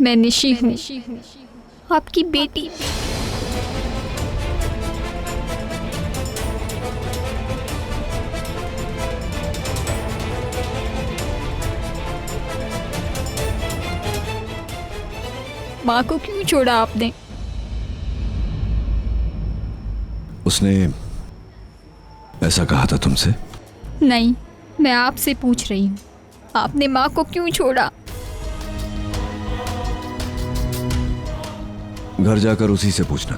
मैं निशी हूँ, आपकी बेटी। माँ को क्यों छोड़ा आपने? उसने ऐसा कहा था तुमसे? नहीं, मैं आपसे पूछ रही हूँ, आपने माँ को क्यों छोड़ा? घर जाकर उसी से पूछना।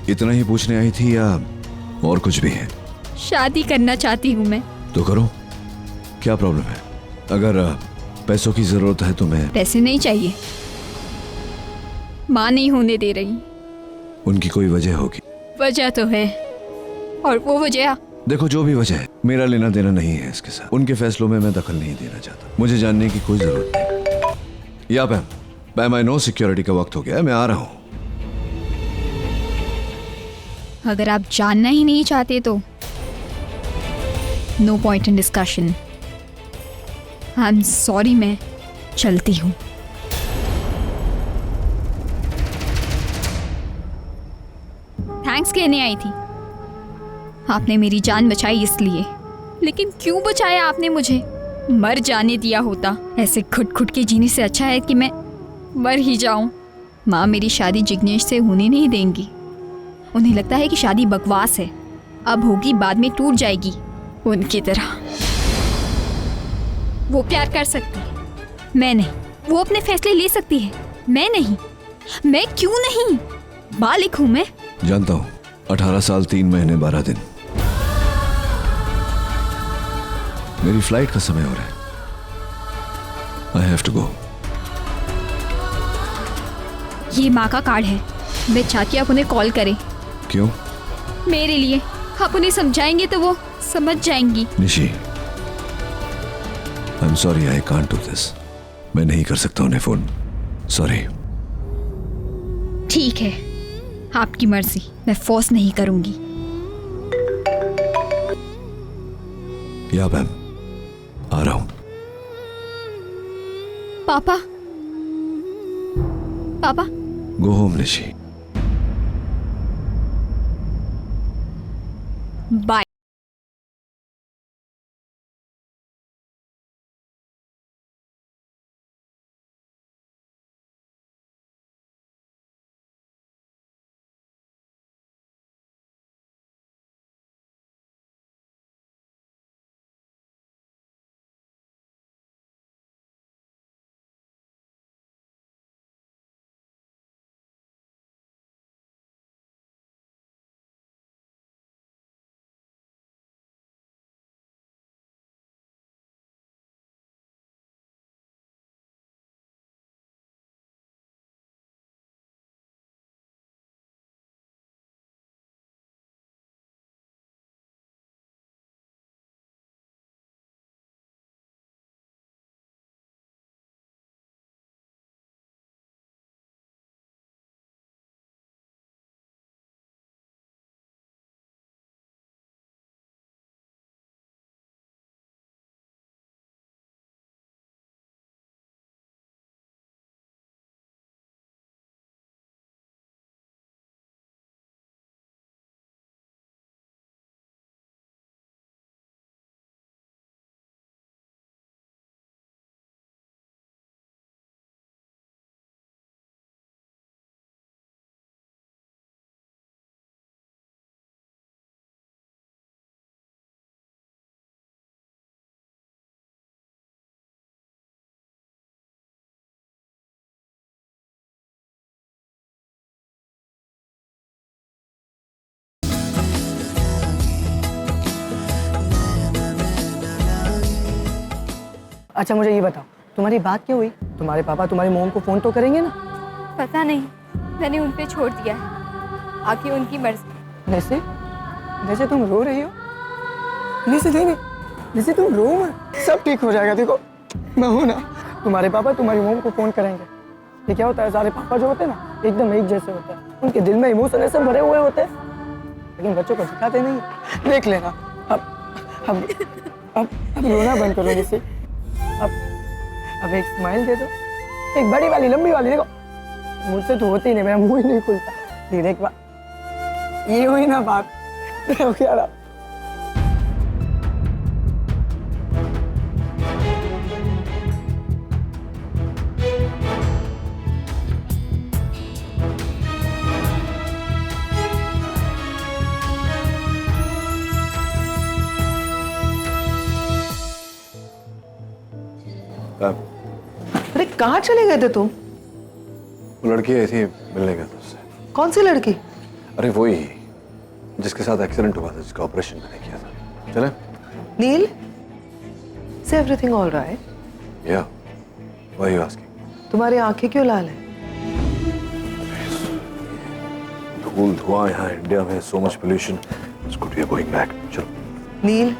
इतना ही पूछने आई थी या और कुछ भी है? शादी करना चाहती हूँ मैं। तो करो, क्या प्रॉब्लम है? अगर पैसों की जरूरत है तो मैं। पैसे नहीं चाहिए, माँ नहीं होने दे रही। उनकी कोई वजह होगी। वजह तो है, और वो वजह। देखो, जो भी वजह है, मेरा लेना देना नहीं है इसके साथ। उनके फैसलों में मैं दखल नहीं देना चाहता। मुझे जानने की कोई जरूरत नहीं। या मैम, आई नो सिक्योरिटी का वक्त हो गया है, मैं आ रहा हूं। अगर आप जानना ही नहीं चाहते तो no point in discussion. I am sorry, मैं चलती हूँ। थैंक्स कहने आई थी, आपने मेरी जान बचाई इसलिए। लेकिन क्यों बचाया आपने मुझे? मर जाने दिया होता। ऐसे घुट घुट के जीने से अच्छा है कि मैं मर ही जाऊं। माँ मेरी शादी जिग्नेश से होने नहीं देंगी। उन्हें लगता है कि शादी बकवास है, अब होगी बाद में टूट जाएगी उनकी तरह। वो प्यार कर सकती है, मैं नहीं। वो अपने फैसले ले सकती है, मैं नहीं। मैं क्यों नहीं? बालिक हूं मैं। जानता हूं, 18 साल 3 महीने 12 दिन। मेरी फ्लाइट का समय हो रहा है। I have to go. ये माँ का कार्ड है, मैं चाहती हूँ आप उन्हें कॉल करें। क्यों? मेरे लिए। आप उन्हें समझाएंगे तो वो समझ जाएंगी। निशी, आई am sorry, I can't do this. मैं नहीं कर सकता उन्हें फोन। सॉरी। ठीक है, आपकी मर्जी, मैं फोर्स नहीं करूंगी। या मैम, आ रहा हूं। पापा, पापा। Go home Nishi. बाय। अच्छा मुझे ये बताओ, तुम्हारी बात क्या हुई? तुम्हारे पापा तुम्हारी मोम को फोन तो करेंगे ना? पता नहीं, मैंने उन पे छोड़ दिया है, आगे उनकी मर्जी। जैसे जैसे तुम रो रही हो, जैसे नहीं, जैसे तुम रो मत, सब ठीक हो जाएगा। देखो मैं हूं ना। तुम्हारे पापा तुम्हारी मोम को फोन करेंगे। ये क्या होता है, सारे पापा जो होते हैं ना एकदम एक जैसे होते हैं, उनके दिल में इमोशन ऐसे भरे हुए होते हैं, लेकिन बच्चों को दिखाते नहीं। देख लेना। अब रोना बंद करो जैसे। अब एक स्माइल दे दो, एक बड़ी वाली लंबी वाली। देखो मुझसे तो होती नहीं, मेरा मुंह ही नहीं खुलता। लेकिन एक बार ये हुई ना बात, तो क्या रहा। अरे कहाँ चले गए थे तुम? वो लड़की आई थी, मिलने गया था उससे। कौन सी लड़की? अरे वही जिसके साथ एक्सीडेंट हुआ था, जिसका ऑपरेशन मैंने किया था। चले? नील, is everything all right? Yeah. Why are you asking? तुम्हारी आंखें क्यों लाल हैं? धूल धुआं यहाँ इंडिया में, so much pollution. It's good we are going back. चलो। नील,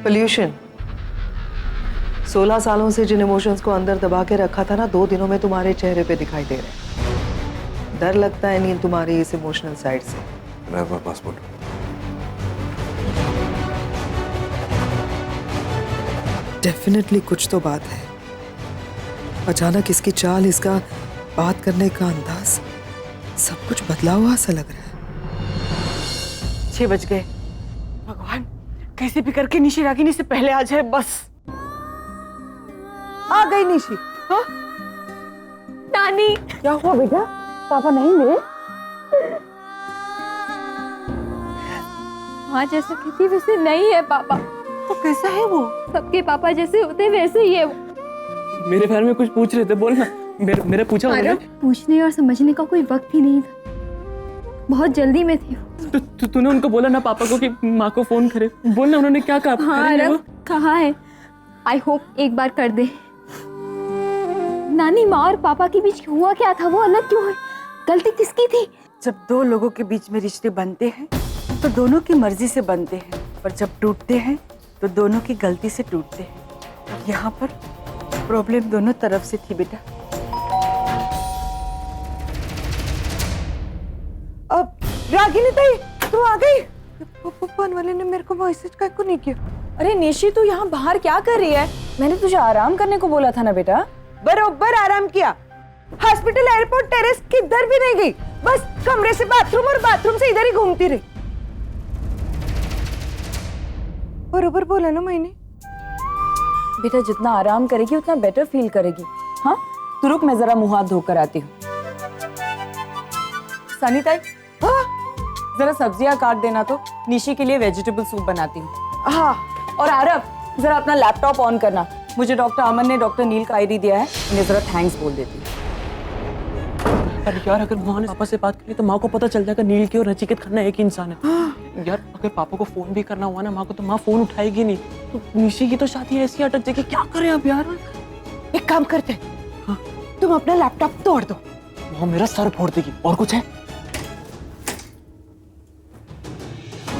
पोल्यूशन 16 सालों से जिन इमोशंस को अंदर दबा के रखा था ना, 2 दिनों में तुम्हारे चेहरे पे दिखाई दे रहे हैं। डर लगता है नील तुम्हारी इस इमोशनल साइड से। मैं अपना पासपोर्ट। डेफिनेटली कुछ तो बात है। अचानक इसकी चाल, इसका बात करने का अंदाज, सब कुछ बदला हुआ सा लग रहा है। 6 बज गए। भगवान, कैसे भी करके निशी रागिनी से पहले आ जाए बस। आ गई निशी। हाँ? नानी, क्या हुआ बेटा? पापा नहीं मिले? हाँ जैसा कहती वैसे नहीं है पापा। तो कैसा है वो? सबके पापा जैसे होते वैसे ही है वो। मेरे बारे में कुछ पूछ रहे थे, बोल ना। मेरे पूछा उन्होंने? पूछने और समझने का कोई वक्त ही नहीं था, बहुत जल्दी में थी। तूने उनको बोला ना पापा को कि माँ को फोन करे? बोलना उन्होंने क्या कहा? हाँ रब कहा है, आई होप एक बार कर दे। नानी, माँ और पापा के बीच हुआ क्या था? वो अलग क्यों है? गलती किसकी थी? जब 2 लोगों के बीच में रिश्ते बनते हैं तो दोनों की मर्जी से बनते हैं, और जब टूटते हैं तो दोनों की गलती से टूटते हैं। और यहाँ पर प्रॉब्लम दोनों तरफ से थी बेटा। अब रागिनी ताई, तू आ गई? फोन वाले ने मेरे को मैसेज क्यों नहीं किया? अरे निशी, तू यहाँ बाहर क्या कर रही है? मैंने तुझे आराम करने को बोला था ना बेटा। बरोबर आराम किया। हॉस्पिटल, एयरपोर्ट, टेरेस किधर भी नहीं गई, बस कमरे से बाथरूम और बाथरूम से इधर ही घूमती रही। बरोबर बोला ना मैंने? बेटा जितना आराम करेगी उतना बेटर फील करेगी। हाँ, तू रुक, मैं जरा मुंह हाथ धोकर आती हूँ। सनी ताई, हाँ जरा सब्जियां काट देना तो निशी के लिए वेजिटेबल सूप बनाती हूँ। हाँ। और आरव, जरा अपना लैपटॉप ऑन करना। मुझे डॉक्टर अमन ने डॉक्टर नील का आईडी दिया है, इन्हें जरा थैंक्स बोल देती हूँ। अरे यार, अगर माँ ने पापा से बात करी तो माँ को पता चल जाएगा नील की और नचिकेत खन्ना एक ही इंसान है। यार अगर पापा को फोन भी करना हुआ ना माँ को, तो माँ फोन उठाएगी नहीं। तो निशी की तो शादी ऐसी अटक जाएगी। क्या करें अब यार? एक काम करते, हाँ, तुम अपना लैपटॉप तोड़ दो। माँ मेरा सर फोड़ देगी। और कुछ है?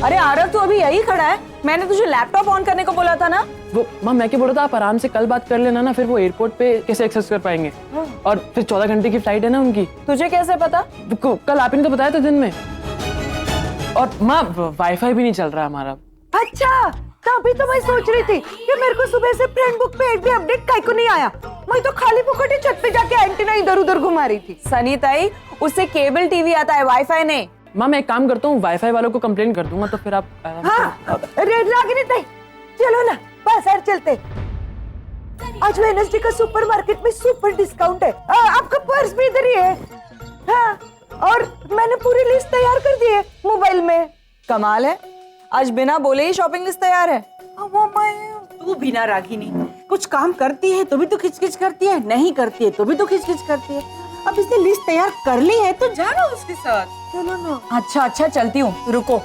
अरे आरव, तू अभी यही खड़ा है? मैंने तुझे लैपटॉप ऑन करने को बोला था ना। वो माँ, मैं क्या बोल रहा था, आप आराम से कल बात कर लेना ना, फिर वो एयरपोर्ट पे कैसे एक्सेस कर पाएंगे? और फिर 14 घंटे की फ्लाइट है ना उनकी। तुझे कैसे पता? कल आप इनको बताया था दिन में। और माँ, वाईफाई भी नहीं चल रहा हमारा। अच्छा, तभी तो मैं सोच रही थी कि मेरे को सुबह से फ्रेंड बुक पे एक भी अपडेट काहे को नहीं आया। मैं तो खाली फुकट ही छत पे जाके एंटीना इधर उधर घुमा रही थी। सनी ताई, उससे केबल टीवी आता है, वाईफाई नहीं। माँ मैं एक काम करता हूँ, वाईफाई वालों को कंप्लेंट कर दूंगा, तो फिर आप हाँ, रागिनी ताई, चलो ना बाजार चलते। आज वेडनेसडे का सुपरमार्केट में सुपर डिस्काउंट है। आपका पर्स भी इधर ही है। हाँ, और मैंने पूरी लिस्ट तैयार कर दी है मोबाइल में। कमाल है, आज बिना बोले ही शॉपिंग लिस्ट तैयार है। वो मैं तू बिना रागिनी कुछ काम करती है तो भी तो खिचखिच करती है, नहीं करती है तो भी तो खिचखिच करती है। अब इसने लिस्ट तैयार कर ली है तो जाना उसके साथ। चलो ना। अच्छा अच्छा, चलती हूँ, रुको।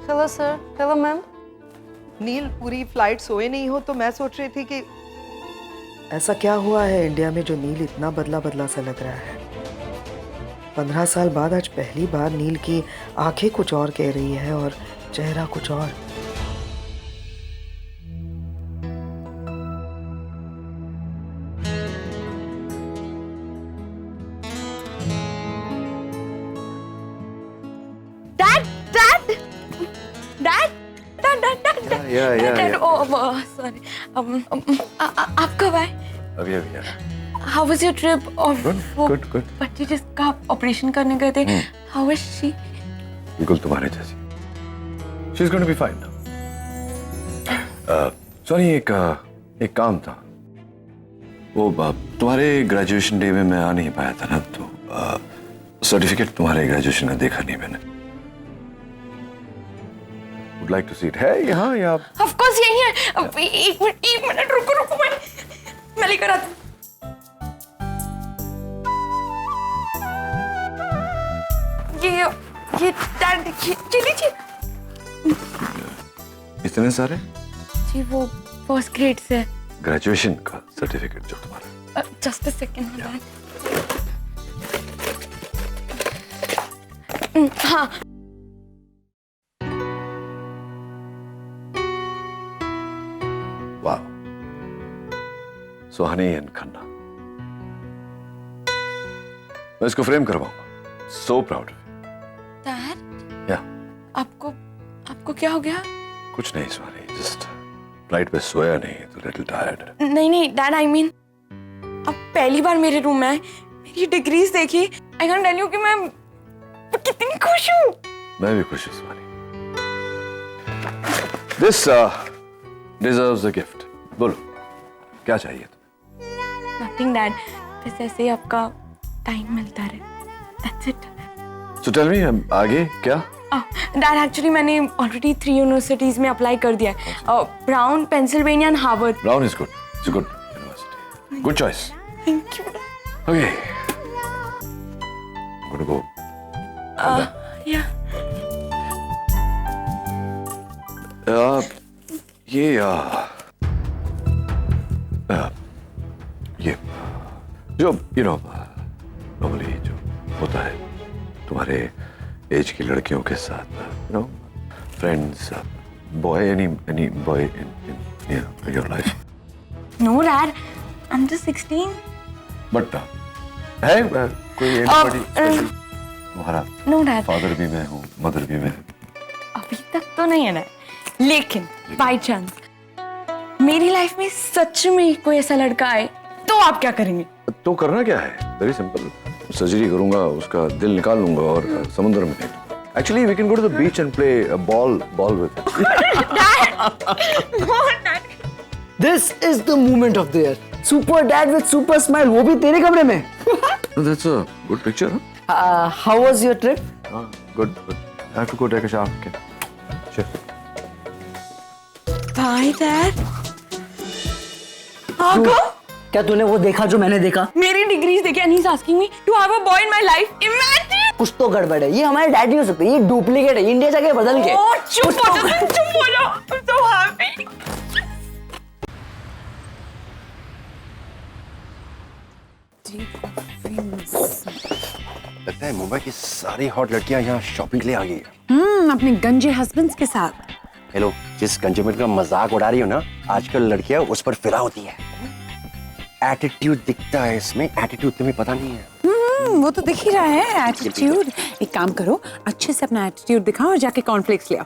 Hello sir. Hello ma'am. Neel, पूरी फ्लाइट सोए नहीं हो तो मैं सोच रही थी कि ऐसा क्या हुआ है इंडिया में जो नील इतना बदला बदला सा लग रहा है। 15 साल बाद आज पहली बार नील की आंखें कुछ और कह रही है और चेहरा कुछ और। डैड सॉरी आप कब आए? अभी अभी हाउ वाज योर ट्रिप? और वो गुड गुड बच्ची जिसका आप ऑपरेशन करने गए थे, हाउ इज शी? बिल्कुल तुम्हारे जैसी। She is going to be fine. Sorry, एक काम था। वो तुम्हारे ग्रेजुएशन डे में मैं आ नहीं पाया था ना, तो सर्टिफिकेट तुम्हारे ग्रेजुएशन का देखा नहीं मैंने। Would like to see it. है यहाँ या? ऑफ कोर्स यही है। अब एक मिनट रुको मैं लेकर आती हूँ। ये डैड देखिए, चलिए इतने सारे? जी वो फर्स्ट ग्रेड से है। ग्रेजुएशन का सर्टिफिकेट जो तुम्हारा? Just a second dad. हाँ वाह, सुहानी एंड खन्ना। मैं इसको फ्रेम करवाऊंगा। So proud. डैड या आपको क्या हो गया? कुछ नहीं सुहानी, जस्ट फ्लाइट पे सोया नहीं तो लिटिल टायर्ड। नहीं डैड, आई मीन अब पहली बार मेरे रूम में आए, मेरी डिग्रीज देखिए। आई कैन टेल यू कि मैं कितनी खुश हूँ। मैं भी खुश हूँ Suhani. This deserves a gift. बोलो क्या चाहिए तुम्हें? नथिंग डैड, बस ऐसे ही आपका टाइम मिलता रहे, that's it. So tell me, आगे क्या? डैड एक्चुअली मैंने ऑलरेडी 3 यूनिवर्सिटीज में अप्लाई कर दिया है, brown, Pennsylvania and Harvard. Brown is good. It's a good university. Good choice. Thank you. Okay. I'm gonna go. या ये जो नॉर्मली जो होता है तुम्हारे एज की लड़कियों के साथ, friends, boy, any boy in your life? No dad, I am just 16। But है कोई anybody special? तुम्हारा नो डैड, फादर भी मैं हूँ, मदर भी मैं। अभी तक तो नहीं है ना, लेकिन बाय चांस मेरी लाइफ में सच में कोई ऐसा लड़का आए तो आप क्या करेंगे? तो करना क्या है? Very simple. सर्जरी करूंगा, उसका दिल निकाल लूंगा और समुद्र में फेंक दूंगा। Actually we can go to the beach and play ball with. This is the moment of the year. Super dad with super smile, वो भी तेरे कमरे में। That's a good picture. How was your trip? Good. I have to go take a shower. Okay चल। Bye dad. आगो, क्या तूने वो देखा जो मैंने देखा? मेरी डिग्रीज देखे and he is asking me to have a boy in my life. Imagine. कुछ तो गड़बड़ है। ये हमारे डैड नहीं हो सकते, ये डुप्लीकेट है। इंडिया जाके बदल के। ओह चुप हो जाओ, चुप हो जाओ। I am so happy. लगता है मुंबई की सारी हॉट लड़कियां यहाँ शॉपिंग के लिए आ गई है। अपने गंजे हस्बैंड्स के साथ। हेलो, जिस गंजेमेंट का मजाक उड़ा रही हो ना, आजकल लड़कियां उस पर फिदा होती है। एटीट्यूड दिखता है इसमें, एटीट्यूड तुम्हें पता नहीं है। वो तो दिख ही रहा है एटीट्यूड। एक काम करो, अच्छे से अपना एटीट्यूड दिखाओ और जाके कॉर्नफ्लेक्स ले आओ।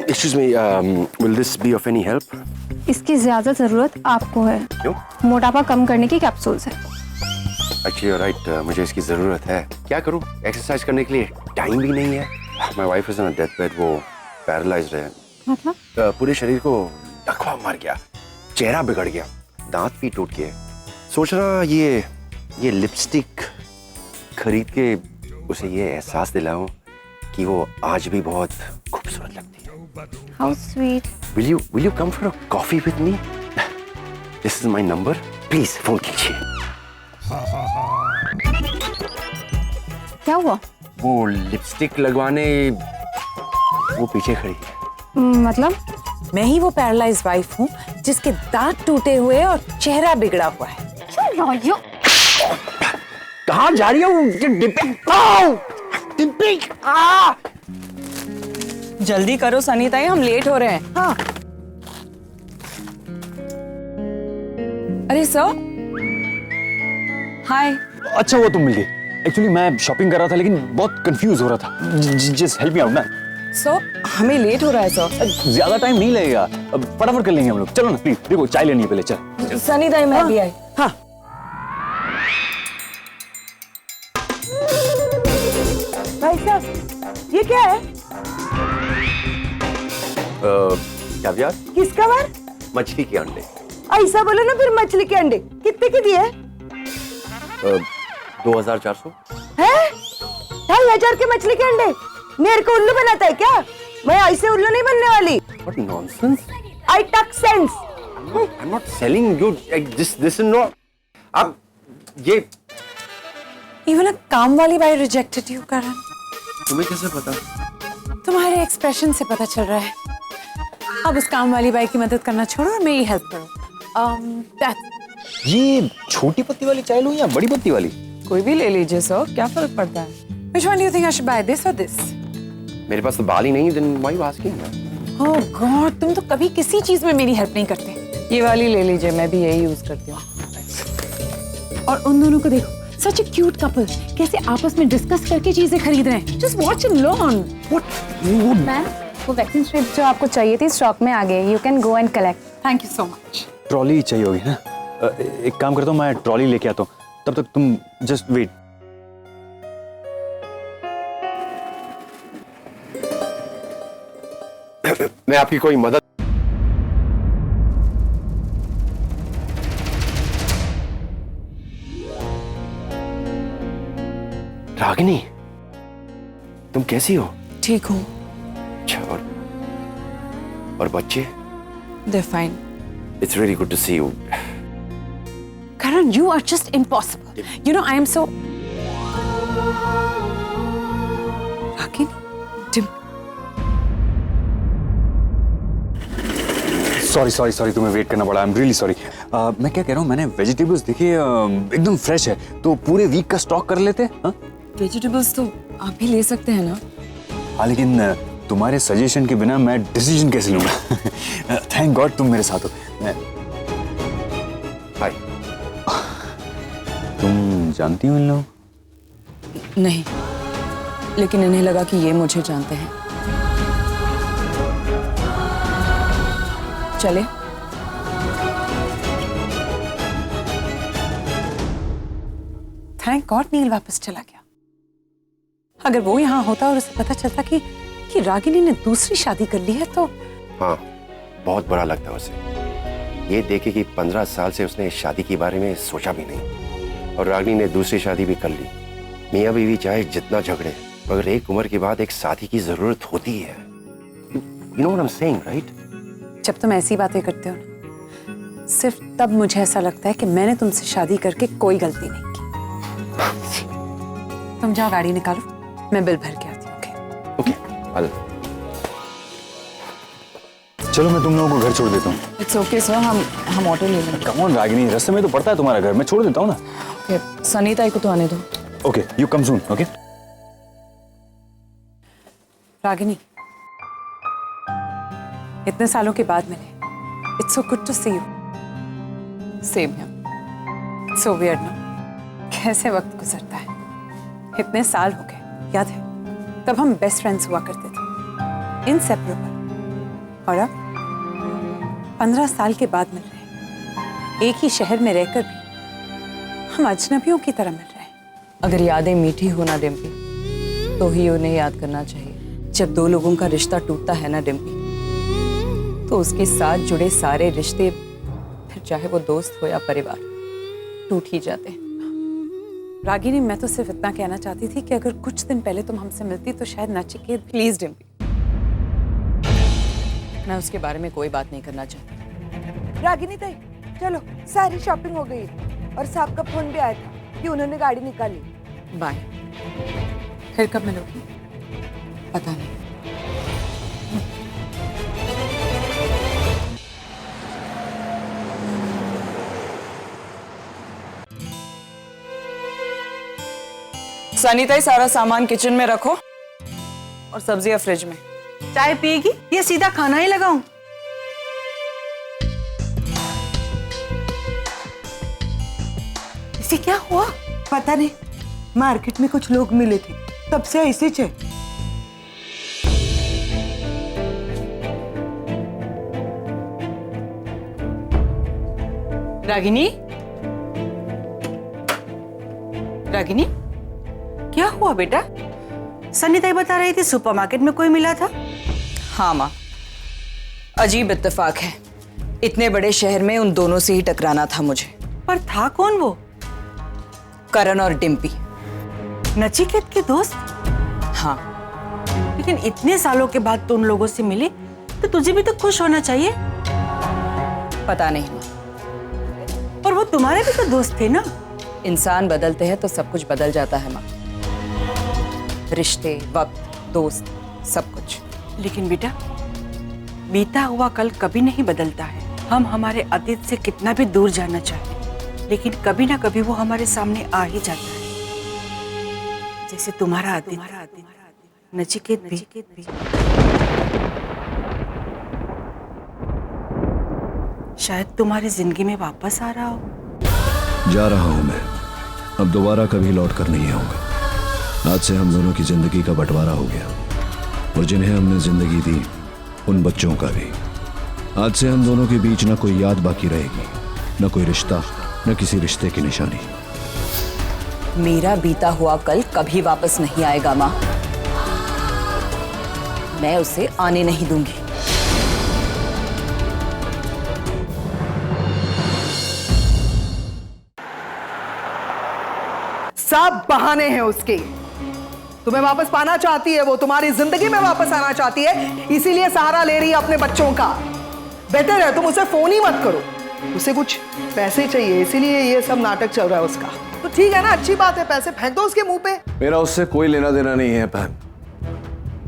Excuse me, will this be of any help? इसकी ज्यादा जरूरत आपको है। क्यों? मोटापा कम करने की कैप्सूल्स है। Actually, you're right, मुझे इसकी जरूरत है। क्या करूं? एक्सरसाइज करने के लिए टाइम भी नहीं है। My wife is on a deathbed, वो पैरालाइज्ड है। मतलब? पूरे शरीर को लकवा मार गया, चेहरा बिगड़ गया, दांत भी टूट गए। सोच रहा ये लिपस्टिक खरीद के उसे ये एहसास दिलाऊं कि वो आज भी बहुत खूबसूरत लगती है। How sweet. Will you come for a coffee with me? This is my number. Please phone कीजिए। क्या हुआ? वो लिपस्टिक लगवाने वो पीछे खड़ी है। मतलब? मैं ही वो पैरालाइज्ड वाइफ हूँ जिसके दांत टूटे हुए और चेहरा बिगड़ा हुआ है। कहाँ जा रही हो? जल्दी करो सनीता, हम लेट हो रहे हैं। हाँ। अरे सर, हाय। अच्छा वो तुम मिल गई। एक्चुअली मैं शॉपिंग कर रहा था लेकिन बहुत कंफ्यूज हो रहा था। जस्ट हेल्प मी आउट ना। सो हमें लेट हो रहा है सर। ज्यादा टाइम नहीं लगेगा, फटाफट कर लेंगे हम लोग। चलो ना प्लीज, देखो चाय लेनी है पहले। चल सनी दाई मैं भी आई। हाँ भाई साहब ये क्या है? क्या यार? किसका बार? मछली के अंडे। ऐसा बोलो ना फिर। मछली के अंडे कितने के दिए? 2400। है 2500 के मछली के अंडे? मेरे को उल्लू बनाता है क्या? मैं ऐसे उल्लू नहीं बनने वाली। What nonsense? आई टक sense. I'm not selling you this is not. आप ये इवन अ काम वाली बाई रिजेक्टेड यू करण। तुम्हें कैसे पता? तुम्हारे एक्सप्रेशन से पता चल रहा है। अब उस काम वाली बाई की मदद करना छोड़ो और मेरी हेल्प करो। ये छोटी पत्ती वाली चाय लूं या बड़ी पत्ती वाली? कोई भी ले लीजिए सर, क्या फर्क पड़ता है? Which one do you think I should buy, this or this? मेरे पास तो बाल ही नहीं, then why you asking? Oh God, तुम तो कभी किसी चीज में मेरी हेल्प नहीं करते। ये वाली ले लीजिए, मैं भी यही यूज करती हूँ। और उन दोनों को देखो, such a cute couple, कैसे आपस में डिस्कस करके चीजें खरीद रहे हैं। Just watch and learn. Ma'am वो वैक्सीन स्ट्रिप जो आपको चाहिए थी स्टॉक में आ गई। You can go and collect. Thank you so much. Trolley चाहिए होगी ना? एक काम करता हूँ, मैं ट्रॉली लेके आता हूँ, तब तक तुम जस्ट वेट। मैं आपकी कोई मदद रागिनी, तुम कैसी हो? ठीक हूँ। अच्छा, और बच्चे? They're fine. It's really good to see you. Karan, you are just impossible. You know, I am so. Ragini, sorry तुम्हें वेट करना पड़ा। I am really sorry. मैं क्या कह रहा हूँ, मैंने वेजिटेबल्स देखिए एकदम फ्रेश है, तो पूरे वीक का स्टॉक कर लेते हैं। वेजिटेबल्स तो आप भी ले सकते हैं ना? हाँ लेकिन तुम्हारे सजेशन के बिना मैं डिसीजन कैसे लूंगा? थैंक गॉड तुम मेरे साथ हो। हाय। तुम जानती हो इन लोग? नहीं, लेकिन इन्हें लगा कि ये मुझे जानते हैं। चले। थैंक गॉड नील वापस चला गया। अगर वो यहाँ होता और उसे पता चलता कि रागिनी ने दूसरी शादी कर ली है तो। हाँ, बहुत बुरा लगता है उसे ये देखे कि 15 साल से उसने इस शादी के बारे में सोचा भी नहीं, और रागिनी ने दूसरी शादी भी कर ली। मियाँ बीवी चाहे जितना झगड़े, मगर एक उम्र के बाद एक साथी की जरूरत होती है। You know what I'm saying, right? जब तुम ऐसी बातें करते हो ना, सिर्फ तब मुझे ऐसा लगता है कि मैंने तुमसे शादी करके कोई गलती नहीं की। तुम जाओ गाड़ी निकालो, मैं बिल भर के आती हूँ। ओके, चलो मैं तुम लोगों को घर छोड़ देता हूँ। इट्स ओके सर, हम ऑटो ले लेंगे। कम ऑन रागिनी, रास्ते में तो पड़ता है तुम्हारा घर, मैं छोड़ देता हूँ ना। ओके, सनी ताई को तो आने दो। Okay, you come soon. Okay Ragini, इतने सालों के बाद मिले। It's so good to see you. Same है। सो वियर्ड ना, कैसे वक्त गुजरता है। इतने साल हो गए, याद है तब हम बेस्ट फ्रेंड्स हुआ करते थे, इनसेपरेबल। और अब 15 साल के बाद मिल रहे हैं, एक ही शहर में रहकर भी हम अजनबियों की तरह मिल रहे हैं। अगर यादें मीठी हो ना डिम्पी, तो ही उन्हें याद करना चाहिए। जब दो लोगों का रिश्ता टूटता है ना डिम्पी, तो उसके साथ जुड़े सारे रिश्ते, फिर चाहे वो दोस्त हो या परिवार, टूट ही जाते हैं। रागिनी, मैं तो सिर्फ इतना कहना चाहती थी कि अगर कुछ दिन पहले तुम हमसे मिलती तो शायद नचिकेत। प्लीज डिम्पी, मैं उसके बारे में कोई बात नहीं करना चाहती। रागिनी ताई, चलो सारी शॉपिंग हो गई और साहब का फोन भी आया था कि उन्होंने गाड़ी निकाली। बाय। फिर कब मिलोगी? पता नहीं। सनी ताई, सारा सामान किचन में रखो और सब्जियां फ्रिज में। चाय पिएगी या सीधा खाना ही लगाऊं? इसे क्या हुआ? पता नहीं, मार्केट में कुछ लोग मिले थे, तब से ऐसे चे। रागिनी, रागिनी, क्या हुआ बेटा? सन्नी बता रही थी सुपरमार्केट में कोई मिला था। हाँ माँ, अजीब इत्तेफाक है, इतने बड़े शहर में उन दोनों से ही टकराना था मुझे। पर था कौन वो? करण और डिम्पी। नचिकेत के दोस्त? हाँ। लेकिन इतने सालों के बाद तू उन लोगों से मिली तो तुझे भी तो खुश होना चाहिए। पता नहीं माँ, पर वो तुम्हारे भी तो दोस्त थे ना। इंसान बदलते हैं तो सब कुछ बदल जाता है माँ, रिश्ते, वक्त, दोस्त, सब कुछ। लेकिन बेटा, बीता हुआ कल कभी नहीं बदलता है। हम हमारे अतीत से कितना भी दूर जाना चाहें, लेकिन कभी ना कभी वो हमारे सामने आ ही जाता है। जैसे तुम्हारा अतीत, नचिकेत भी। शायद तुम्हारी जिंदगी में वापस आ रहा हो। जा रहा हूं मैं, अब दोबारा कभी लौट कर नहीं आऊंगा। आज से हम दोनों की जिंदगी का बंटवारा हो गया, और जिन्हें हमने जिंदगी दी उन बच्चों का भी। आज से हम दोनों के बीच न कोई याद बाकी रहेगी, न कोई रिश्ता, न किसी रिश्ते की निशानी। मेरा बीता हुआ कल कभी वापस नहीं आएगा माँ, मैं उसे आने नहीं दूंगी। सब बहाने हैं उसके। तुम्हें वापस पाना चाहती है वो, तुम्हारी जिंदगी में वापस आना चाहती है, इसीलिए सहारा ले रही है अपने बच्चों का। बेटर है तुम उसे फोन ही मत करो, उसे कुछ पैसे चाहिए, इसीलिए ये सब नाटक चल रहा है उसका। तो ठीक है ना, अच्छी बात है, पैसे फेंक दो उसके मुंह पे। मेरा उससे कोई लेना देना नहीं है बहन,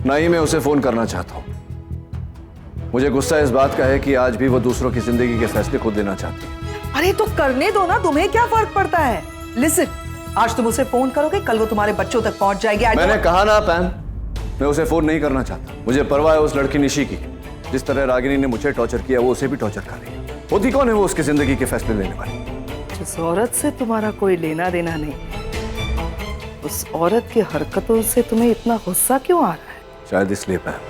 ना ही मैं उसे फोन करना चाहता हूं। मुझे गुस्सा इस बात का है कि आज भी वो दूसरों की जिंदगी के फैसले खुद लेना चाहती है। अरे तो करने दो ना, तुम्हें क्या फर्क पड़ता है। लिसन, आज तुम उसे फोन करोगे, कल वो तुम्हारे बच्चों तक पहुंच जाएगी। मैंने कहा ना पैम, मैं उसे फोन नहीं करना चाहता। मुझे परवाह है उस लड़की निशी की। जिस तरह रागिनी ने मुझे टॉर्चर किया, वो उसे भी टॉर्चर कर रही है। होती कौन है वो उसकी जिंदगी के फैसले लेने वाली? उस औरत से तुम्हारा कोई लेना देना नहीं। उस औरत की हरकतों से तुम्हें इतना गुस्सा क्यों आ रहा है? शायद इसलिए पैम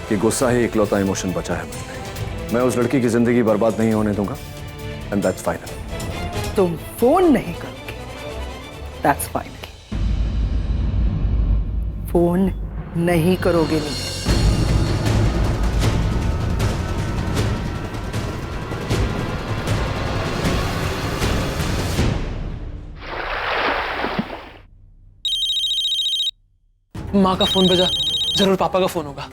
कि गुस्सा ही इकलौता इमोशन बचा है मुझमें। मैं उस लड़की की जिंदगी बर्बाद नहीं होने दूंगा, एंड दैट्स फाइनल। तुम फोन नहीं करोगे, दैट्स फाइनल। फोन नहीं करोगे नहीं। माँ का फोन बजा, जरूर पापा का फोन होगा।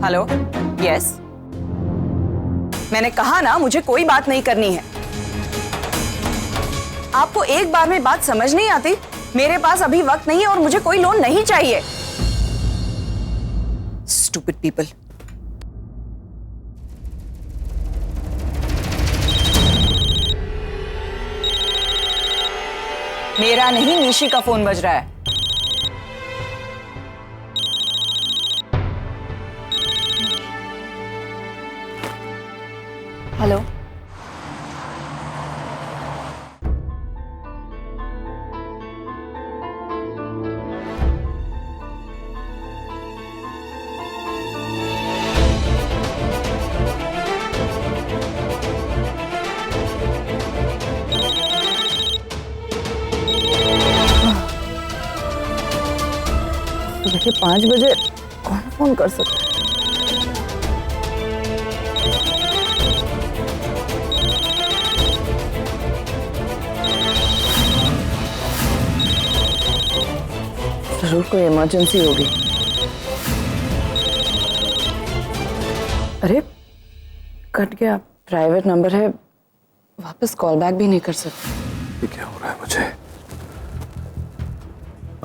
Hello, yes. मैंने कहा ना, मुझे कोई बात नहीं करनी है। आपको एक बार में बात समझ नहीं आती? मेरे पास अभी वक्त नहीं है और मुझे कोई लोन नहीं चाहिए। Stupid people. मेरा नहीं, निशी का फोन बज रहा है। हेलो, देखिए 5 बजे कौन फोन कर सकता है? जरूर कोई इमरजेंसी होगी। अरे कट गया, प्राइवेट नंबर है, वापस कॉल बैक भी नहीं कर सकते। ये क्या हो रहा है मुझे?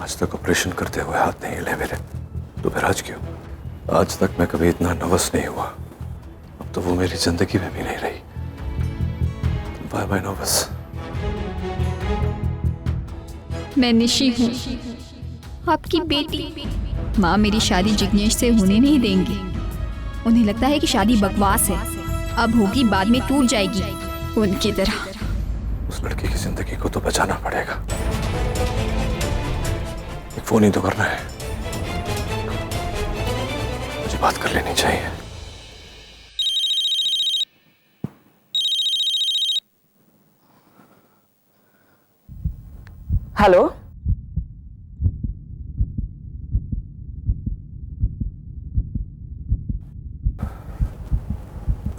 आज तक ऑपरेशन करते हुए हाथ नहीं हिले मेरे, तो फिर आज क्यों? आज तक मैं कभी इतना नर्वस नहीं हुआ, अब तो वो मेरी जिंदगी में भी नहीं रही। Why am I nervous? मैं निशी हूँ, आपकी बेटी। माँ मेरी शादी जिग्नेश से होने नहीं देंगे। उन्हें लगता है कि शादी बकवास है, अब होगी बाद में टूट जाएगी उनकी तरह। उस लड़की की जिंदगी को तो बचाना पड़ेगा। एक फोन ही तो करना है, मुझे बात कर लेनी चाहिए। हेलो,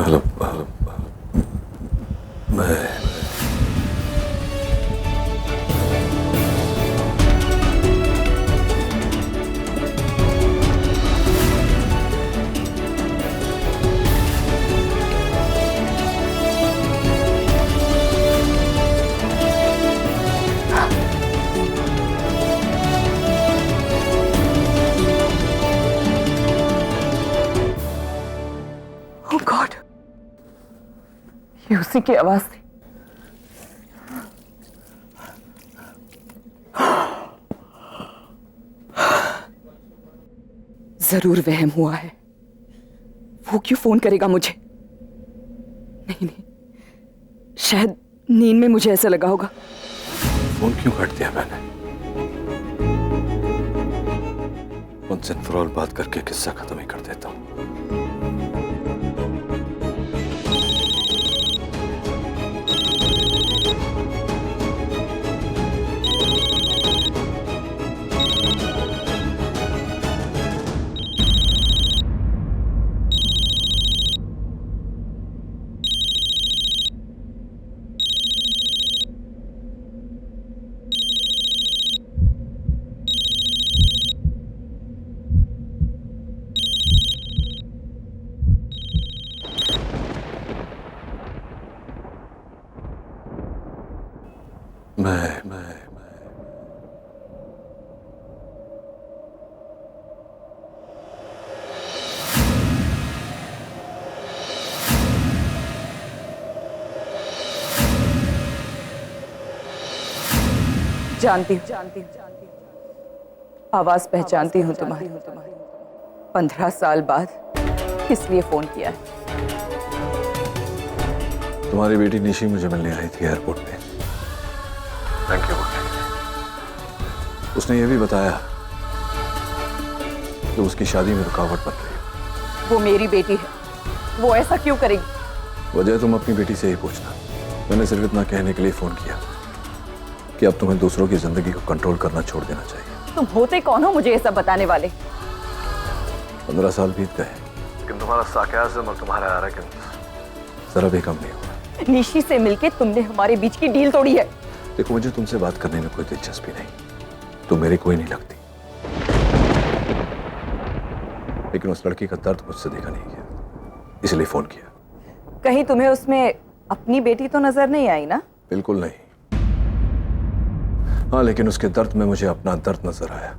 हेलो, मैं ओह गॉड, ये उसी की आवाज थी। जरूर वहम हुआ है। वो क्यों फोन करेगा मुझे? नहीं नहीं, शायद नींद में मुझे ऐसा लगा होगा। फोन क्यों काट दिया मैंने? वंस एंड फॉर ऑल बात करके किस्सा खत्म ही कर देता हूँ। मैं जानती हूँ, आवाज पहचानती हूँ तुम्हारी। 15 साल बाद इसलिए फोन किया है। तुम्हारी बेटी निशी मुझे मिलने आई थी एयरपोर्ट पे। थैंक यू बोलने के लिए। उसने ये भी बताया कि उसकी शादी में रुकावट बन रही है। वो मेरी बेटी है, वो ऐसा क्यों करेगी? वजह तुम अपनी बेटी से ही पूछना। मैंने सिर्फ इतना कहने के लिए फोन किया कि अब तुम्हें दूसरों की जिंदगी को कंट्रोल करना छोड़ देना चाहिए। तुम होते कौन हो मुझे ये सब बताने वाले? 15 साल बीत गए, लेकिन तुम्हारा सार्काज़्म और तुम्हारा एरोगेंस जरा भी कम नहीं हुआ। निशी से मिलके तुमने हमारे बीच की डील तोड़ी है। देखो, मुझे तुमसे बात करने में कोई दिलचस्पी नहीं, तुम मेरी कोई नहीं लगती, लेकिन उस लड़की का दर्द मुझसे देखा नहीं गया, इसलिए फोन किया। कहीं तुम्हें उसमें अपनी बेटी तो नजर नहीं आई ना? बिल्कुल नहीं। हाँ, लेकिन उसके दर्द में मुझे अपना दर्द नजर आया,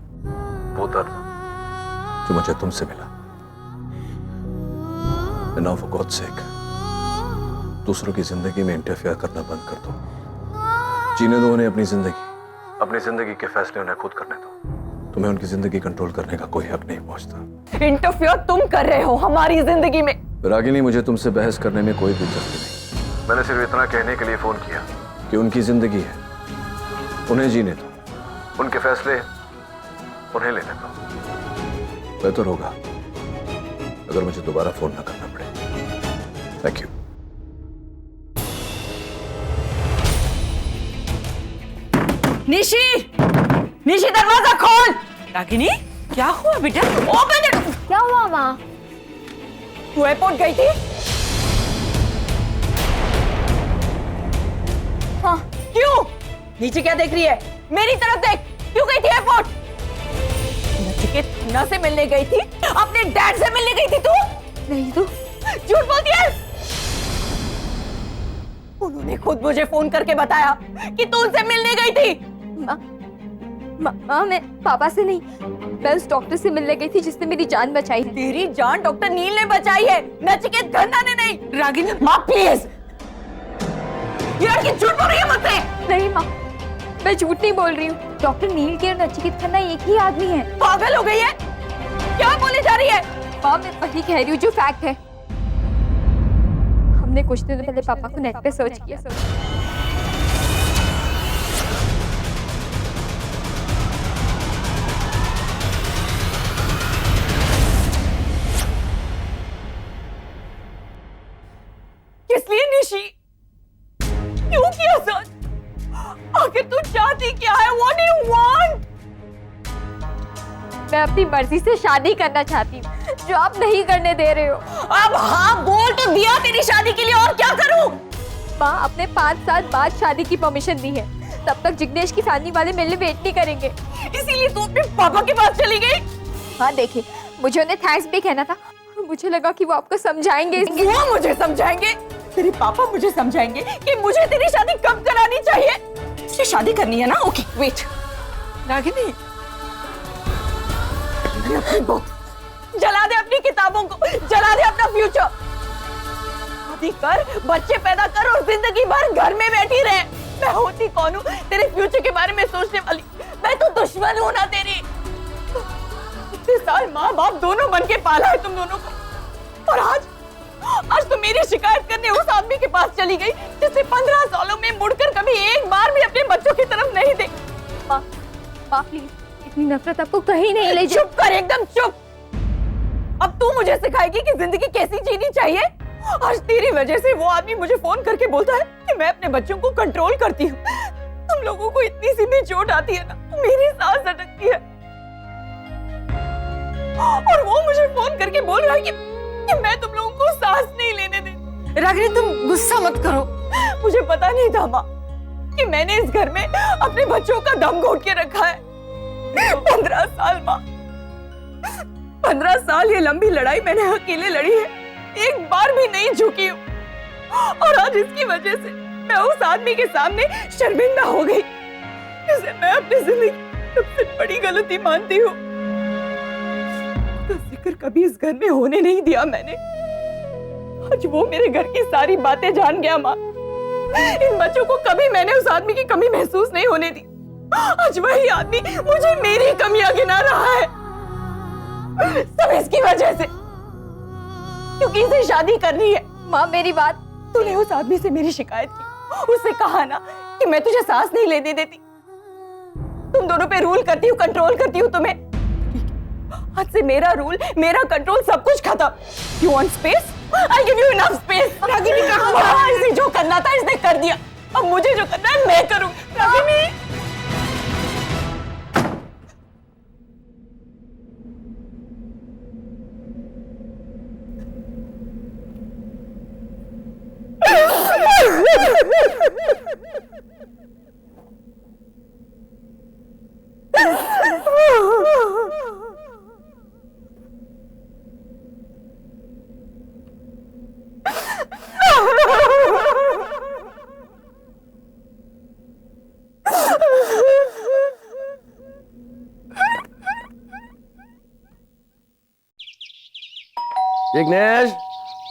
वो दर्द जो मुझे तुमसे मिला। नाउ फॉर गॉड्स सेक, दूसरों की जिंदगी में इंटरफेयर करना बंद कर दो। जीने दो उन्हें अपनी जिंदगी के फैसले उन्हें खुद करने दो। तुम्हें उनकी जिंदगी कंट्रोल करने का कोई हक नहीं पहुंचता। इंटरफेयर तुम कर रहे हो हमारी जिंदगी में। रागिनी, मुझे तुमसे बहस करने में कोई दिलचस्पी नहीं। मैंने सिर्फ इतना कहने के लिए फोन किया कि उनकी जिंदगी है, उन्हें जीने दो, उनके फैसले उन्हें लेने दो। बेहतर होगा अगर मुझे दोबारा फोन ना करना पड़े। Thank you. निशी, निशी दरवाजा खोल। रागिनी, क्या हुआ बेटा? Open it. क्या हुआ माँ? तू एयरपोर्ट गई थी? हाँ। क्यों? नीचे क्या देख रही है? मेरी तरफ देख। क्यों गई थी एयरपोर्ट? नचिकेत खन्ना से मिलने गई थी? अपने डैड से मिलने गई थी तू? नहीं तो। झूठ बोलती है। उन्होंने खुद मुझे फोन करके बताया कि तू उनसे मिलने गई थी। माँ, मैं पापा से नहीं, मैं उस डॉक्टर से मिलने गई थी जिसने मेरी जान बचाई है। तेरी जान डॉक्टर नील ने बचाई है, नचिकेत खन्ना ने नहीं। रागिनी, माँ प्लीज, ये लड़की झूठ बोल रही है मुझसे। नहीं माँ, मैं झूठ नहीं बोल रही हूँ। डॉक्टर नील के और नचिकेत खन्ना एक ही आदमी है। पागल हो गई है? क्या बोले जा रही है? माँ मैं वही कह रही हूँ जो फैक्ट है। हमने कुछ दिनों पहले पापा को नेट पे सर्च किया। किस लिए निशी? क्यों किया सर? आखिर तू चाहती क्या है? What do you want? मैं अपनी मर्जी से शादी करना चाहती हूँ, जो आप नहीं करने दे रहे हो। अब हाँ बोल तो दिया तेरी शादी के लिए, और क्या करूं? माँ आपने 5 साल बाद शादी की परमिशन दी है, तब तक जिग्नेश की फैमिली वाले मेरे लिए वेट नहीं करेंगे। इसीलिए तू अपने पापा के पास चली गई? हाँ देखिए, मुझे उन्हें थैंक्स भी कहना था। मुझे लगा कि वो आपको समझाएंगे। वो मुझे समझाएंगे? तेरे पापा मुझे समझाएंगे कि मुझे तेरी शादी कब करानी चाहिए? तुझे शादी करनी है ना? Okay wait. रागिनी, अपनी बुक जला दे, अपनी किताबों को जला दे, अपना फ्यूचर शादी कर, बच्चे पैदा कर और जिंदगी भर घर में बैठी रहे। मैं होती कौन हूँ तेरे फ्यूचर के बारे में सोचने वाली? मैं तो दुश्मन हूँ ना तेरी। इतने साल माँ बाप दोनों बन के पाला है तुम दोनों को, और आज तो मेरी शिकायत करने उस आदमी के पास चली गई जिसने 15 सालों में मुड़कर कभी एक बार भी अपने बच्चों की तरफ नहीं देखी। माँ प्लीज, इतनी नफरत आपको कहीं नहीं ले जाए। चुप कर, एकदम चुप। अब तू मुझे सिखाएगी कि जिंदगी कैसी जीनी चाहिए? आज तेरी वजह से वो आदमी मुझे फोन करके बोलता है कि मैं अपने बच्चों को कंट्रोल करती हूँ। तुम लोगों को इतनी सी भी चोट आती है ना, मेरी सांस अटकती है। और वो मुझे फोन करके बोल रहा है कि मैं तुम लोगों को सांस नहीं लेने दे। रागिनी तुम गुस्सा मत करो, मुझे पता नहीं था माँ कि मैंने इस घर में अपने बच्चों का दम घोट के रखा है। 15 साल माँ, 15 साल ये लंबी लड़ाई मैंने अकेले लड़ी है, एक बार भी नहीं झुकी हूँ। और आज इसकी वजह से मैं उस आदमी के सामने शर्मिंदा हो गई, जिसे मैं अपनी जिंदगी सबसे बड़ी गलती मानती हूँ। उसका जिक्र कभी इस घर में होने नहीं दिया मैंने। आज वो मेरे घर की सारी बातें जान गया माँ। इन बच्चों को कभी मैंने उस आदमी की कमी महसूस नहीं होने दी। आज वही आदमी मुझे मेरी कमियां गिना रहा है, सब इसकी वजह से, क्योंकि इसे शादी करनी है। माँ मेरी बात, तूने उस आदमी से मेरी शिकायत की, उससे कहा ना कि मैं तुझे सांस नहीं लेने देती, तुम दोनों पे रूल करती हूँ, कंट्रोल करती हूँ तुम्हें। आज से मेरा रूल, मेरा कंट्रोल, सब कुछ खत्म। You want space? I give you enough space. Ragini कहाँ? इसे जो करना था इसने कर दिया, अब मुझे जो करना है मैं करूँगी। रागिनी जिग्नेश,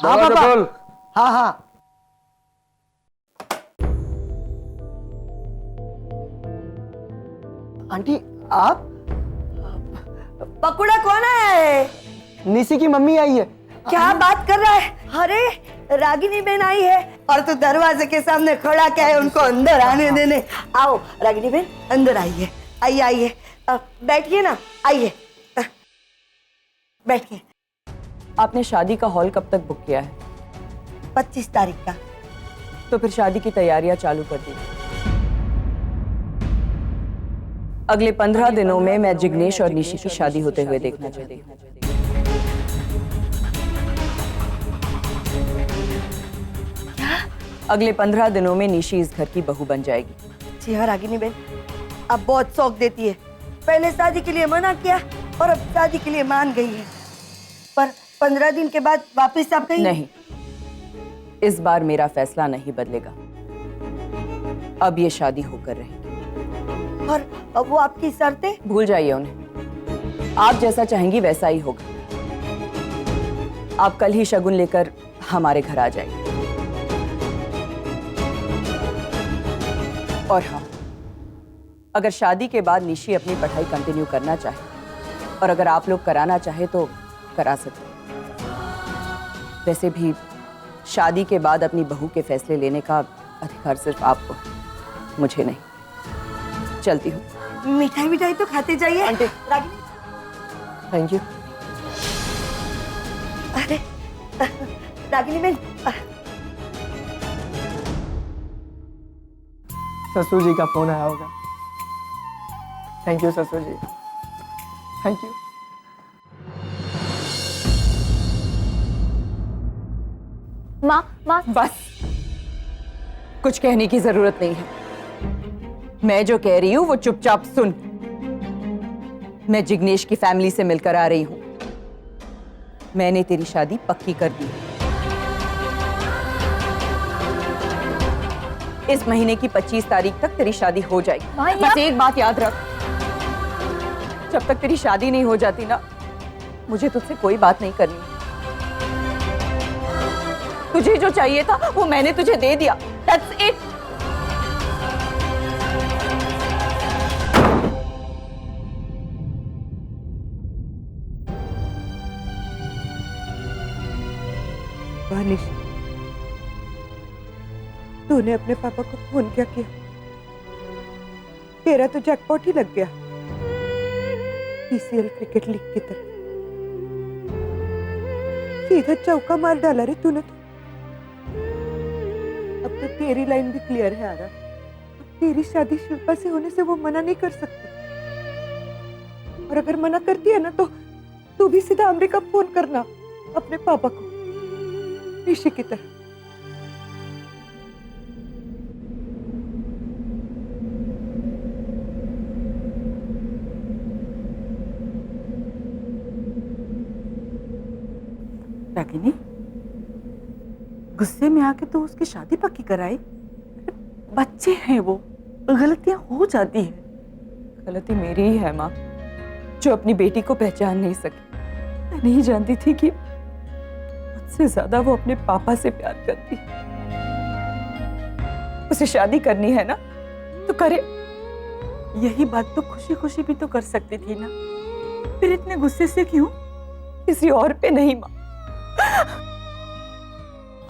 हाँ दरवाजा पापा। खोल। हाँ हाँ। आंटी आप? पकोड़ा कौन है? निशी की मम्मी आई है। क्या बात कर रहा है? अरे रागिनी बहन आई है, और तू दरवाजे के सामने खड़ा क्या है उनको अंदर आने देने। आओ रागिनी बहन अंदर आइए, आइए आइए, बैठिए ना, आइए बैठिए। आपने शादी का हॉल कब तक बुक किया है? 25 तारीख का। तो फिर शादी की तैयारियां चालू कर दी। अगले 15 दिनों में मैं जिग्नेश और निशी की शादी होते हुए देखना चाहती हूँ। अगले 15 दिनों में निशी इस घर की बहू बन जाएगी। जी हाँ रागिनी बहन, अब बहुत शौक देती है। पहले शादी के लिए मना किया और अब शादी के लिए मान गई है, पर 15 दिन के बाद वापस आप गई। नहीं, इस बार मेरा फैसला नहीं बदलेगा। अब ये शादी होकर रहेगी। और अब वो आपकी शर्तें? भूल जाइए उन्हें। आप जैसा चाहेंगी वैसा ही होगा। आप कल ही शगुन लेकर हमारे घर आ जाइए। और हाँ, अगर शादी के बाद निशी अपनी पढ़ाई कंटिन्यू करना चाहे और अगर आप लोग कराना चाहे तो करा सकते। वैसे भी शादी के बाद अपनी बहू के फैसले लेने का अधिकार सिर्फ आपको, मुझे नहीं। चलती हूँ। मिठाई मिठाई तो खाते जाइए आंटी। रागिनी। Thank you. अरे रागिनी बहन, ससुर जी का फोन आया होगा। थैंक यू ससुर जी, थैंक यू। माँ बस, कुछ कहने की जरूरत नहीं है। मैं जो कह रही हूँ वो चुपचाप सुन। मैं जिग्नेश की फैमिली से मिलकर आ रही हूँ। मैंने तेरी शादी पक्की कर दी। इस महीने की 25 तारीख तक तेरी शादी हो जाएगी। बस एक बात याद रख, जब तक तेरी शादी नहीं हो जाती ना, मुझे तुझसे कोई बात नहीं करनी। तुझे जो चाहिए था वो मैंने तुझे दे दिया। That's it. वानिश, तूने अपने पापा को फोन क्या किया? तेरा तो जैकपॉट ही लग गया, पीसीएल क्रिकेट लीग की तरह। सीधा चौका मार डाला रे तूने तो। अब तो तेरी लाइन भी क्लियर है आरा। अब तेरी शादी शिल्पा से होने से वो मना नहीं कर सकते, और अगर मना करती है ना तो तू भी सीधा अमेरिका फोन करना अपने पापा को, ऋषि की तरह। रागिनी, गुस्से में आके तो उसकी शादी पक्की कराई। बच्चे हैं वो, गलतियां हो जाती हैं। गलती मेरी ही है माँ, जो अपनी बेटी को पहचान नहीं सकी। मैं नहीं जानती थी कि मुझसे ज्यादा वो अपने पापा से प्यार करती। उसे शादी करनी है ना तो करे। यही बात तो खुशी खुशी भी तो कर सकती थी ना, फिर इतने गुस्से से क्यों? किसी और पे नहीं माँ,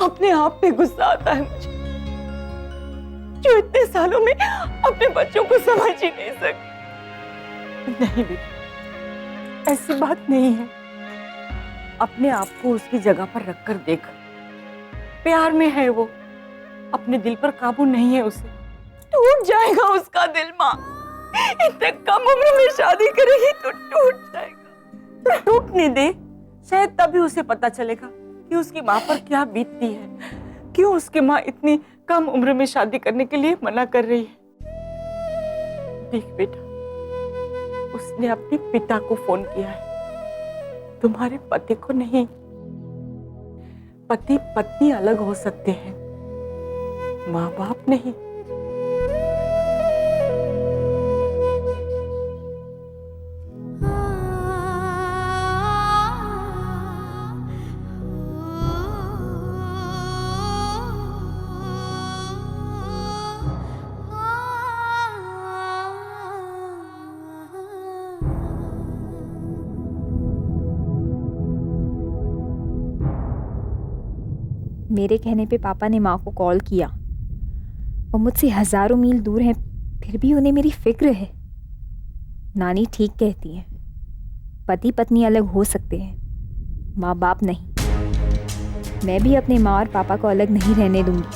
अपने आप पे गुस्सा आता है मुझे, जो इतने सालों में अपने बच्चों को समझ ही नहीं सकी। नहीं बेटा, ऐसी बात नहीं है। अपने आप को उसकी जगह पर रखकर देख। प्यार में है वो, अपने दिल पर काबू नहीं है उसे। टूट जाएगा उसका दिल माँ। इतने कम उम्र में शादी करेगी तो टूट जाएगा। तो टूटने दे, शायद तभी उसे पता चलेगा कि उसकी माँ पर क्या बीतती है, क्यों उसकी माँ इतनी कम उम्र में शादी करने के लिए मना कर रही है। देख बेटा, उसने अपने पिता को फोन किया है, तुम्हारे पति को नहीं। पति पत्नी अलग हो सकते हैं, माँ बाप नहीं। मेरे कहने पे पापा ने माँ को कॉल किया। वो मुझसे हजारों मील दूर हैं, फिर भी उन्हें मेरी फिक्र है। नानी ठीक कहती है, पति पत्नी अलग हो सकते हैं, माँ बाप नहीं। मैं भी अपने माँ और पापा को अलग नहीं रहने दूंगी,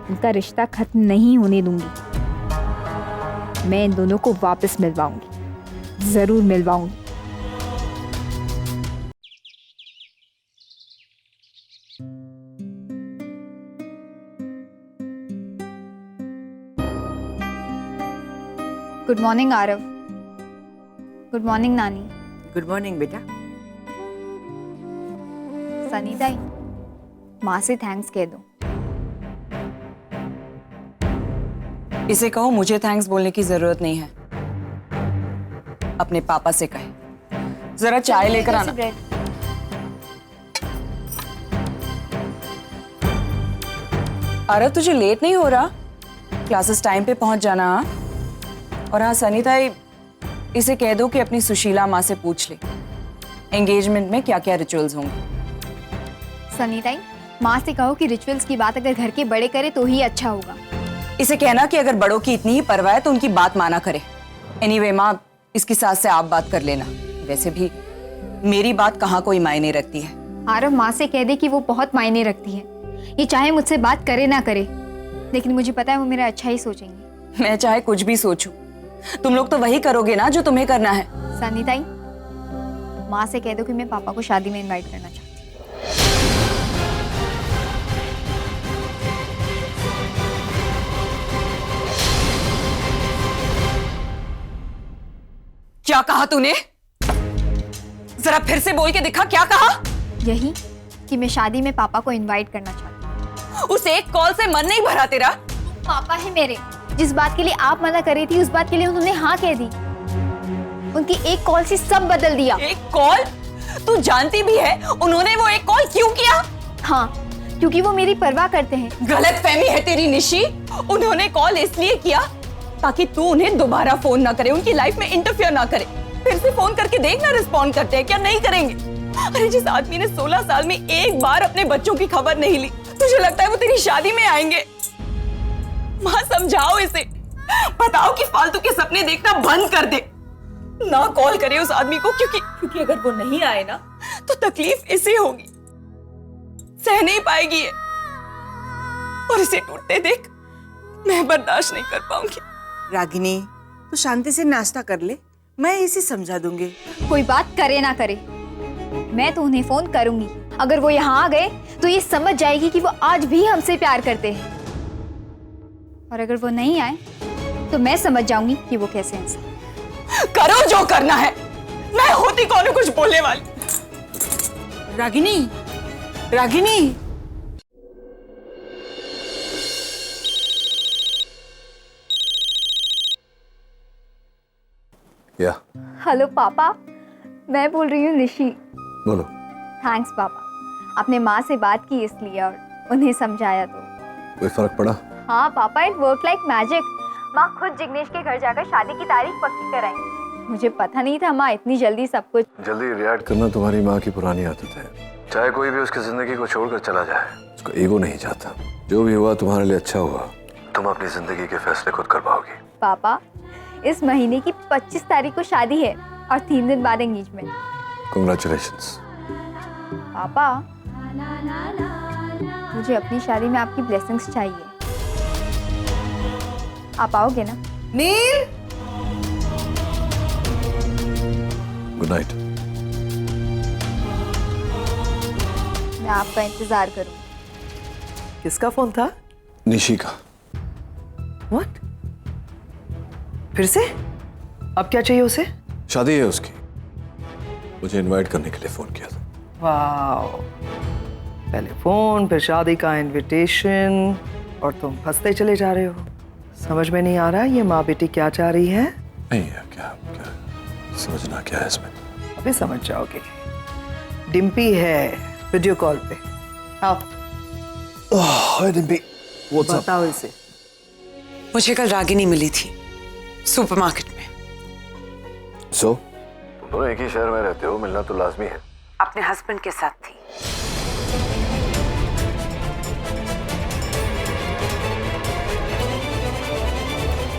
उनका रिश्ता खत्म नहीं होने दूंगी। मैं इन दोनों को वापस मिलवाऊंगी, जरूर मिलवाऊंगी। Good morning Aarav. Good morning नानी। गुड मॉर्निंग बेटा। सनी दाई, माँ से थैंक्स कह दो। इसे कहो मुझे थैंक्स बोलने की जरूरत नहीं है, अपने पापा से कहे। जरा चाय लेकर आना। आरव, तुझे लेट नहीं हो रहा? क्लासेस टाइम पे पहुंच जाना। हाँ? और हाँ सनी ताई, इसे कह दो कि अपनी सुशीला माँ से पूछ ले एंगेजमेंट में क्या क्या रिचुअल्स होंगे। सनी ताई, माँ से कहो कि रिचुअल्स की बात अगर घर के बड़े करे तो ही अच्छा होगा। इसे कहना कि अगर बड़ों की इतनी ही परवाह है तो उनकी बात माना करे। एनीवे माँ, इसकी सास से आप बात कर लेना। वैसे भी मेरी बात कहाँ कोई मायने रखती है। आरव माँ से कह दे कि वो बहुत मायने रखती है। ये चाहे मुझसे बात करे ना करे, लेकिन मुझे पता है वो मेरा अच्छा ही सोचेंगे। मैं चाहे कुछ भी सोचूं, तुम लोग तो वही करोगे ना जो तुम्हें करना है। सनी ताई, माँ से कह दो कि मैं पापा को शादी में इनवाइट करना चाहती हूँ। क्या कहा तूने? जरा फिर से बोल के दिखा, क्या कहा? यही कि मैं शादी में पापा को इनवाइट करना चाहती हूँ। उस एक कॉल से मन नहीं भरा तेरा? पापा है मेरे, जिस बात के लिए आप मना कर रही थी उस बात के लिए उन्होंने हाँ कह दी। उनकी एक कॉल से सब बदल दिया। एक कॉल? तू जानती भी है उन्होंने वो एक कॉल क्यों किया? हाँ, क्योंकि वो मेरी परवाह करते हैं। गलतफहमी है तेरी निशी। उन्होंने कॉल इसलिए किया ताकि तू उन्हें दोबारा फोन ना करे, उनकी लाइफ में इंटरफियर ना करे। फिर से फोन करके देखना रिस्पॉन्ड करते हैं क्या, नहीं करेंगे। अरे जिस आदमी ने 16 साल में एक बार अपने बच्चों की खबर नहीं ली, तुझे लगता है वो तेरी शादी में आएंगे? माँ समझाओ इसे, बताओ कि फालतू के सपने देखना बंद कर दे, ना कॉल करे उस आदमी को, क्योंकि अगर वो नहीं आए ना तो तकलीफ इसे होगी, सह नहीं पाएगी ये। और इसे टूटते देख मैं बर्दाश्त नहीं कर पाऊंगी। रागिनी, तू शांति से नाश्ता कर ले, मैं इसे समझा दूंगी। कोई बात करे ना करे, मैं तो उन्हें फोन करूंगी। अगर वो यहाँ आ गए तो ये समझ जाएगी कि वो आज भी हमसे प्यार करते हैं, और अगर वो नहीं आए तो मैं समझ जाऊंगी कि वो कैसे इंसान। करो जो करना है, मैं होती कौन हूं कुछ बोलने वाली। रागिनी, रागिनी, या हेलो पापा, मैं बोल रही हूँ निशी। बोलो। थैंक्स पापा, आपने माँ से बात की इसलिए और उन्हें समझाया तो। कोई फर्क पड़ा? हाँ पापा, इट वर्क लाइक मैजिक। माँ खुद जिग्नेश के घर जाकर शादी की तारीख पक्की कराई। मुझे पता नहीं था माँ इतनी जल्दी सब कुछ। जल्दी रिएक्ट करना तुम्हारी माँ की पुरानी आदत है। चाहे कोई भी उसकी जिंदगी को छोड़कर चला जाए, उसको ईगो नहीं चाहता। जो भी हुआ तुम्हारे लिए अच्छा हुआ। तुम अपनी जिंदगी के फैसले खुद कर पाओगी। पापा, इस महीने की 25 तारीख को शादी है और 3 दिन बाद एंगेजमेंट। कांग्रेचुलेशंस। पापा, मुझे अपनी शादी में आपकी ब्लेसिंग्स चाहिए। आप आओगे ना? नील, गुड नाइट। मैं आपका इंतजार करूंगी। किसका फोन था? निशी का। व्हाट? फिर से? अब क्या चाहिए उसे? शादी है उसकी, मुझे इनवाइट करने के लिए फोन किया था। वाओ, पहले फोन फिर शादी का इनविटेशन, और तुम फंसते चले जा रहे हो। समझ में नहीं आ रहा ये माँ बेटी क्या चाह रही है। नहीं है, क्या समझना क्या है इसमें? अभी समझ जाओगे। डिम्पी है वीडियो कॉल पे। आओ। हाय डिम्पी, व्हाट्स अप? बताओ इसे। मुझे कल रागिनी मिली थी सुपरमार्केट में। सो तुम दोनों एक ही शहर में रहते हो, मिलना तो लाजमी है। अपने हस्बैंड के साथ थी।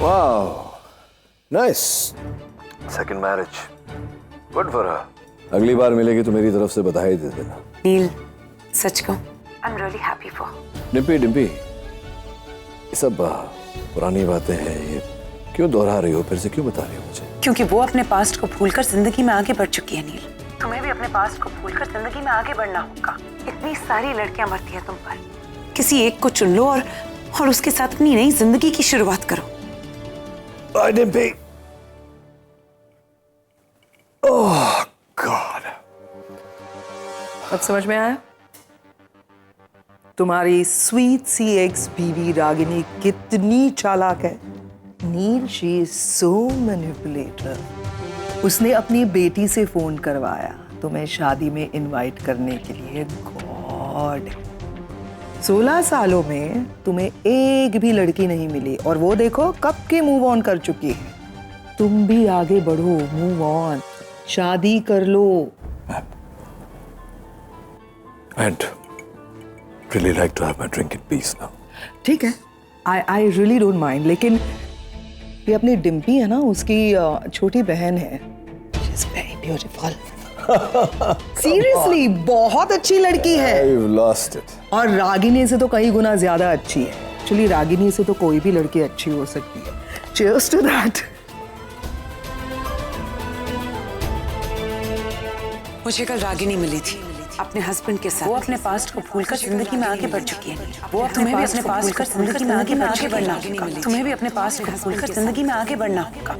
Wow, nice. Second marriage, good for her. अगली बार मिलेगी तो मेरी तरफ से बधाई दे देना। नील, सच कहूं, I am really happy for. Dimpy, Dimpy, ये सब पुरानी बातें हैं, ये क्यों दोहरा रही हो? फिर से क्यों बता रही हो मुझे? क्योंकि वो अपने पास्ट को भूलकर जिंदगी में आगे बढ़ चुकी है नील। तुम्हें भी अपने पास्ट को भूलकर जिंदगी में आगे बढ़ना होगा। इतनी सारी लड़कियां मरती हैं तुम पर, किसी एक को चुन लो और उसके साथ अपनी नई जिंदगी की शुरुआत करो। डिम्पी, ओह गॉड। अब समझ में आया? तुम्हारी स्वीट सी एक्स बीवी रागिनी कितनी चालाक है। नील, शी इज सो मैनिपुलेटर। उसने अपनी बेटी से फोन करवाया तुम्हें शादी में इनवाइट करने के लिए। गॉड, 16 सालों में तुम्हें एक भी लड़की नहीं मिली, और वो देखो कब के मूव ऑन कर चुकी है। तुम भी आगे बढ़ो, मूव ऑन, शादी कर लो। I'd really like to have my drink in peace now. ठीक है, आई रियली डोंट माइंड, लेकिन ये अपनी डिम्पी है ना, उसकी छोटी बहन है, she is very beautiful. Seriously बहुत अच्छी लड़की है। I've lost it. और रागिनी से तो कई गुना ज्यादा अच्छी है। एक्चुअली रागिनी से तो कोई भी लड़की अच्छी हो सकती है। Cheers to that. मुझे कल रागिनी मिली थी अपने हस्बैंड के साथ। वो अपने पास्ट को भूलकर जिंदगी में आगे बढ़ चुकी है। वो तुम्हें भी अपने पास्ट को भूलकर जिंदगी में आगे बढ़ना होगा। तुम्हें भी अपने पास्ट को भूलकर जिंदगी में आगे बढ़ना होगा।